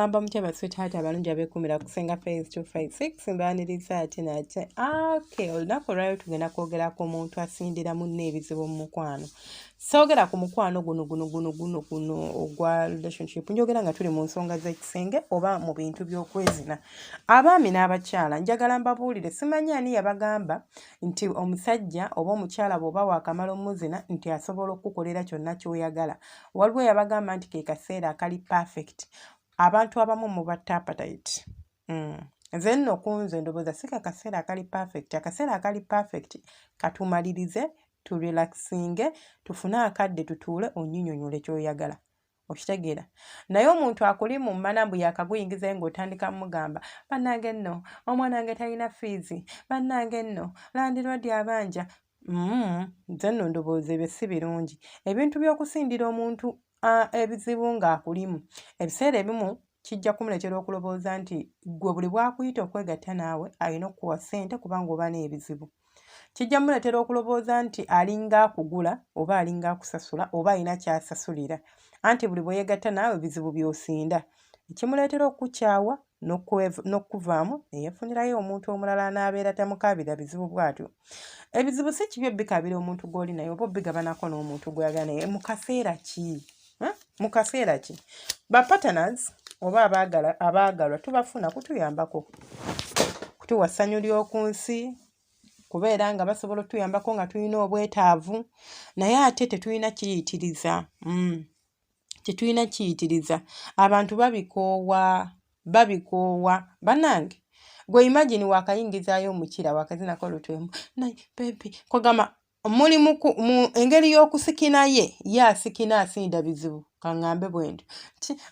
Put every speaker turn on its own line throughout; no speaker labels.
Mulamba mutya basweetaati abalungi abeekumira kusenga phase 256 mbaaniriza ate nate. Okay, olunaku olwayo tugenda kwogera ku muntu asindira munne ebizibu mu mukwano. Soogera ku mukwano guno ogwa relationship. Njogera nga tuli mu nsonga z'ekisenge oba mu bintu by'okwezina. Abaami n'abakyala njagala mbabuulire, simanyi ani yabagamba nti omusajja oba omukyala bw'oba waakamala omuzina nti asobola okukukolera kyonna ky'oyagala. Waliwo yabagamba nti ke kaseera akali perfect. Abantu abamu mubatta appetite. Nze nno kunze ndowooza si kaseera akali perfect. Akaseera akali perfect katumalirize, turelaxinge, tufune akadde tutuule onnyinyonnyole ky'oyagala. Okitegeera. Naye omuntu akuli mu mmanambu yakaguyingizayo ng'otandika mugamba bannange nno omwana wange talina fiizi, bannange nno landiroodi abanja. Nze nno ndowooza ebyo si birungi. Ebintu by'okusindira omuntu ebizibu ng'akulimu ebiseera ebimu kijja kumuleetera okulowooza nti gwe buli bw'akuyita okwegatta naawe alina okukuwa ssente kubanga oba n'ebizibu. Kijja muleetera okulowooza nti alinga akugula oba alinga akusasula oba alina ky'asasulira. Anti buli bwe yeegatta naawe bizibu by'osinda. Ekimuleetera okukukyawa n'okkuvaamu ne yeefunirayo omuntu omulala n'abeera tamukaabira bizibu bw'atyo. Ebizibu si kibi obbikaabira omuntu gw'oli naye oba obbigabanako n'omuntu gw'oyagala naye mu kaseera ki? Mu kaseera ki? Ba partners oba abaagalwa tubafuna kutuyambako. Kutuwa ssanyu ly'oku nsi, kubeera nga basobola otuyambako nga tulina obwetaavu, naye ate tetulina kiyitiriza. Tetulina kiyitiriza. Abantu babikoowa. Bannange, gwe imagine waakayingizaayo omukira waakazinako olutwemu. Naye baby, kwagamba muli mu engeri y'okusikinaye ye asikina asinda bizibu. Kaŋŋambe bwendo.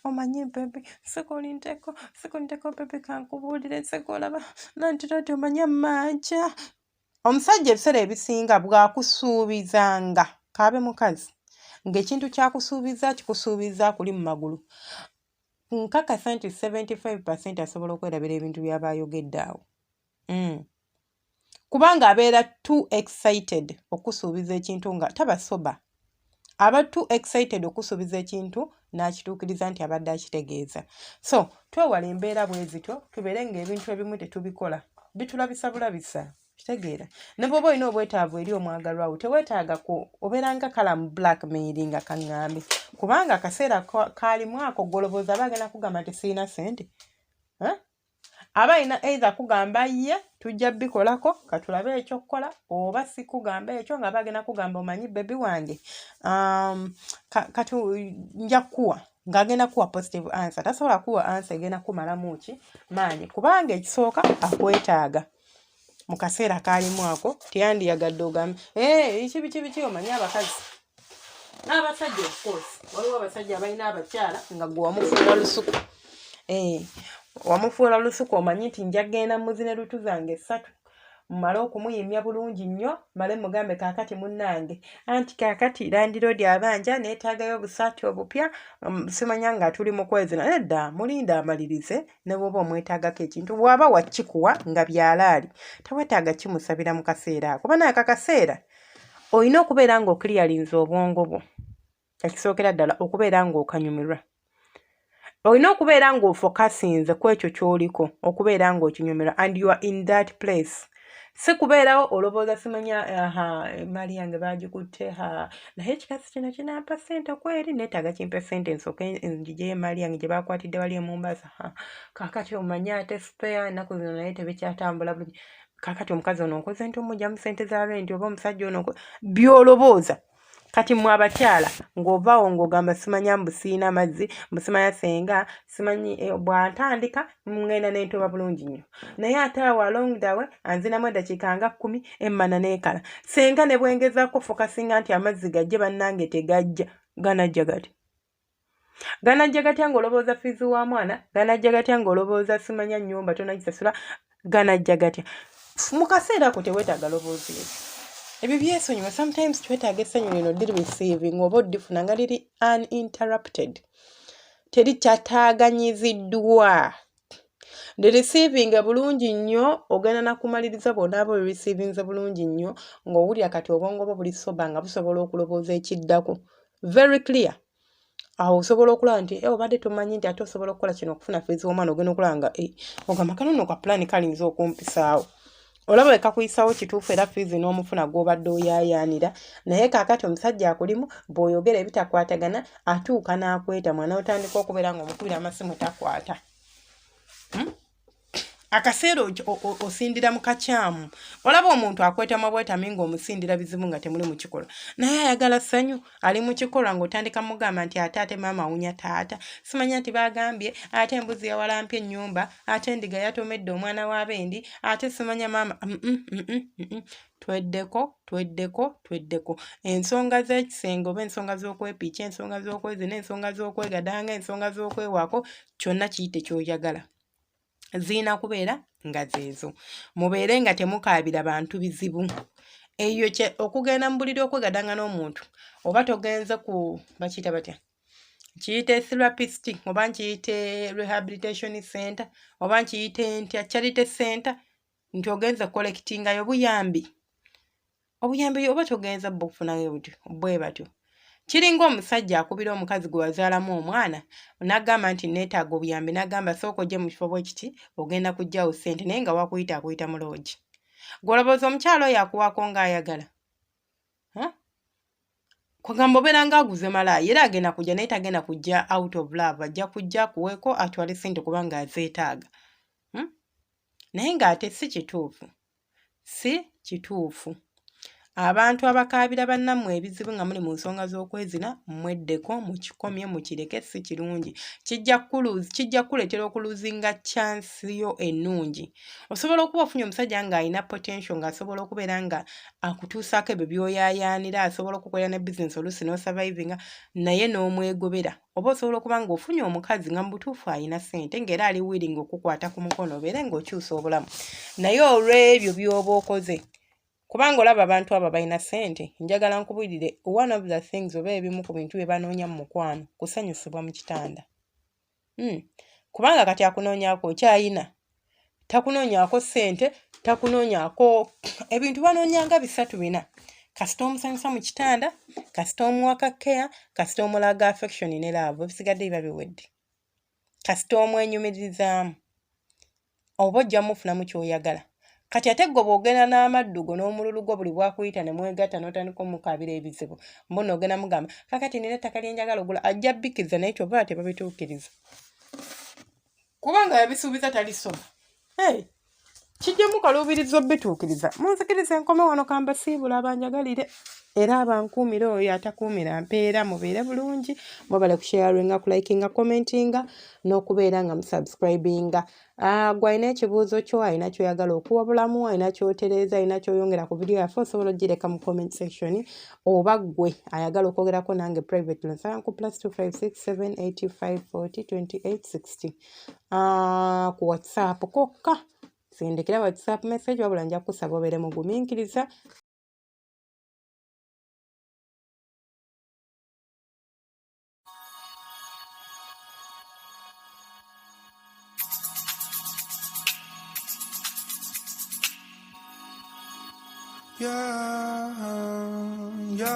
Omanyi baby, sekolinteko baby kankubuulire sekolaba. Lantiroodi omanyi amanja. Omusajja ebiseera ebisinga bw'akusuubizanga kaabe mukazi ng'ekintu ky'akusuubiza kikusuubiza kuli mu magulu. Nkakasa nti 75% asobola okwerabira ebintu by'aba ayogedde awo. Kubanga abeera too excited okusuubiza ekintu nga taba soba. Aba too excited okusuubiza ekintu n'akituukiriza nti abadde akitegeeza. So twewala embeera bwe zityo tubeere ng'ebintu ebimu tetubikola. Bitulabisa bulabisa. Kitegeera. Ne bw'oba olina obwetaavu eri omwagalwa wo teweetaaga obeera nga kalamu blackmailing nga kaŋŋambe. Kubanga akaseera kaalimu ako golobooza aba agenda kugamba nti sirina ssente. Aba alina either kugamba ye tujja bikolako katulabe ekyokukola oba si kugamba ekyo nga bagenda kugamba omanyi bebi wange nja kuwa ng'agenda kuwa positive answer. Tasobola kuwa answer egenda kumalamu ki maanyi kubanga ekisooka akwetaaga. Mu kaseera kaalimu ako teyandiyagadde ogambe biki omanyi abakazi n'abasajja of course. Waliwo abasajja abalina abakyala nga gwe wamufuula lusuku. Wamufuula lusuku omanyi nti nja genda muzine lutu zange 3 mmale okumuyimya bulungi nnyo male mugambe kaakati munnange anti kaakati landiroodi abanja neetaagayo obusaati obupya simanya nga tuli mu kwezina. Nedda mulinda amalirize ne bw'oba omwetaagako ekintu bw'aba wakikuwa nga byalaali teweetaaga kimusabira mu kaseera ako. Banaye akaseera olina okubeera ng'okiriyalinza obwongo bwo. Ekisookera ddala okubeera ng'okanyumirwa. Olina okubeera ng'ofokasinze ku ekyo ky'oliko okubeera ng'okinyumirwa and you are in that place. Si kubeerawo olowooza simanya mali yange baagikutte naye ekikazi kino kinampa ssente kweri neetaaga kimpe ssente nsooke ngiggyeyo emali yange gye baakwatidde wali e Mombasa. Kaakati omanyi ate spare ennaku zino naye tebikyatambula bulungi. Kaakati omukazi ono nkoze nti omugyamu ssente za renti oba omusajja ono by'olowooza. Kati mwe abakyala ng'ovaawo ng'ogamba simanya mbusiina amazzi mbusimanya senga simanyi bw'antandika ngenda n'entoba bulungi nnyo. Naye ate awo along the way anzinamu eddakiika nga 10 emmana n'ekala. Senga ne bwengezaako fokasinga nti amazzi gajje bannange tegajja. Ganajja gati. Ganajja gatya ng'olowooza fiizi wa mwana? Ganajja gatya ng'olowooza simanya nnyumba tonagisasula? Ganajja gatya? Mu kaseera ako teweetaaga loboozi. Ebyo byesonyiwa sometimes twetaaga essanyu lino liri receiving oba oddifuna nga liri uninterrupted. Teri kyataaganyiziddwa. The receiving bulungi nnyo ogenda nakumaliriza bw'onaaba receiving bulungi nnyo ng'owulira kati obwongo bwo buli soba nga busobola okulowooza ekiddako. Very clear. awo osobola okulaba nti obadde tomanyi nti ate osobola okukola kino okufuna feezi w'omwana ogenda okulaba nga ogamba kanono ka pulaani kalinza okumpisaawo olaba ekakuyisaawo kituufu era feezi n'omufuna gw'obadde oyaayaanira naye kaakati omusajja akulimu bw'oyogera ebitakwatagana atuuka n'akweta mwana otandika okubeera ng'omukubira amasimu takwata. Akaseera osindira mu kakyamu olaba omuntu akweta mabwetami ng'omusindira bizibu nga temuli mu kikolwa naye ayagala ssanyu ali mu kikolwa ng'otandika mugamba nti ate maama awunya taata simanya nti bagambye ate embuzi yawalampya ennyumba ate endiga yatomedde omwana w'abendi ate simanya maama tweddeko ensonga z'ekisenge oba ensonga z'okwepiika ensonga z'okwezina ensonga z'okwegadanga ensonga z'okwewaako kyonna kiyite ky'oyagala ziina kubeera nga zeezo mubeere nga temukaabira bantu bizibu eyo okugenda mu buliri okwegadanga n'omuntu oba togenze ku bakiyita batya kiyite therapist oba nkiyite rehabilitation center oba nkiyite ntya charity center nti ogenze collectingayo obuyambi oba togenza bukufunayo bwe batyo kiringa omusajja akubira omukazi gwe wazaalamu omwana n'agamba nti neetaaga obuyambi n'agamba sooka ojje mu kifo bwe kiti ogenda kuggyawo ssente naye nga wakuyita akuyita mu loogi gw'olowooza omukyalo oyo akuwaako ng'ayagala kwagamba obeera ng'aguze malaayi era agenda kujja naye tagenda kujja out of love ajja kujja kuweeko atwale ssente kubanga azeetaaga naye ng'ate si kituufu abantu abakaabira bannammwe ebizibu nga muli mu nsonga z'okwezina mweddeko mukikomye mukireke si kirungi kijja kuleetera okuluzinga chansi yo ennungi osobola okuba ofunye omusajja ng'alina potential ng'asobola okubeera nga akutuusaako ebyo by'oyaayaanira asobola okukolera ne bizinesi oluusi n'osurvivinga naye n'omwegobera oba osobola okuba ng'ofunye omukazi nga mu butuufu alina ssente ng'era ali willing okukwata ku mukono obeere ng'okyusa obulamu naye olw'ebyo by'oba okoze kubanga olaba abantu abo balina ssente njagala nkubulire one of the things oba ebimu ku bintu bye banoonya mu mukwano kusanyusibwa mu kitanda kubanga kati akunoonyaako okyayina takunoonyaako ssente takunoonyaako ebintu banoonyanga 3-4 kasita omusanyusa mu kitanda kasita omuwaka care kasita omulaga affection ne love ebisigadde biba biwedde kasita omwenyumirizaamu oba ojja mufunamu ky'oyagala kati ate gwe bw'ogenda n'amaddugo n'omululu gwo buli bwakuyita ne mwegatta n'otandika omukaabira ebizibu mbona ogenda mugamba kakati nina ettaka lye njagala ogula ajja bbikiriza naye kyova tebabituukiriza kubanga yabisuubiza talisoma kijjamu kaluubirizo bbituukiriza munzikiriza enkome wano kamba siibula abanjagalire era abankuumira oyo atakuumira mpeera mubeere bulungi mwebale kusharinga kulikinga commentinga n'okubeera nga musubscribinga gwalina ekibuuzo kyo alina kyoyagala okuwabulamu alina kyotereeza alina kyoyongera ku vidiyo yaffe osobola ogireka mu comment section oba ggwe ayagala okwogerako nange private nsayanku +256 785 40 28 60 ku whatsapp kokka sindikira whatsapp message wabula nja kusaba obeere mugumiikiriza yeah.